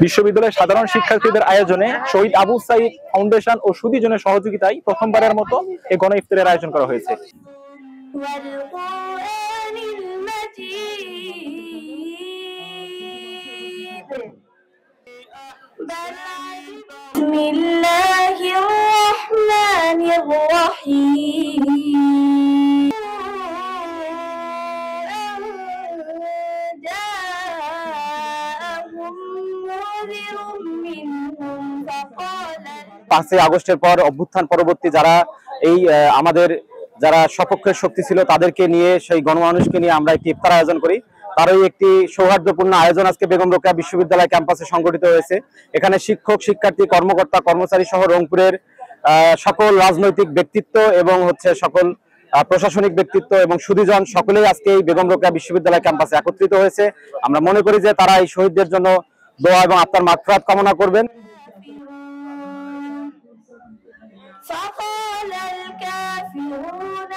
বিশ্ববিদ্যালয়ের সাধারণ শিক্ষার্থীদের আয়োজনে শহীদ আবু সাঈদ ফাউন্ডেশন ও সুধীজনের সহযোগিতায় প্রথমবারের মতো এই গণ ইফতারের আয়োজন করা হয়েছে। পাঁচই আগস্টের পর অভ্যুত্থান পরবর্তী যারা এই আমাদের যারা সপক্ষের শক্তি ছিল তাদেরকে নিয়ে সেই গণমানুষকে নিয়ে আমরা একটি ইফতার আয়োজন করি। তারই একটি সৌহার্দ্যপূর্ণ আয়োজন আজকে বেগম রোকেয়া বিশ্ববিদ্যালয় ক্যাম্পাসে সংগঠিত হয়েছে। এখানে শিক্ষক, শিক্ষার্থী, কর্মকর্তা, কর্মচারী সহ রংপুরের সকল রাজনৈতিক ব্যক্তিত্ব এবং সকল প্রশাসনিক ব্যক্তিত্ব এবং সুধীজন সকলেই আজকে এই বেগম রোকেয়া বিশ্ববিদ্যালয় ক্যাম্পাসে একত্রিত হয়েছে। আমরা মনে করি যে তারা এই শহীদদের জন্য দোয়া এবং আত্মার মাগফিরাত কামনা করবেন। فقال الكافرون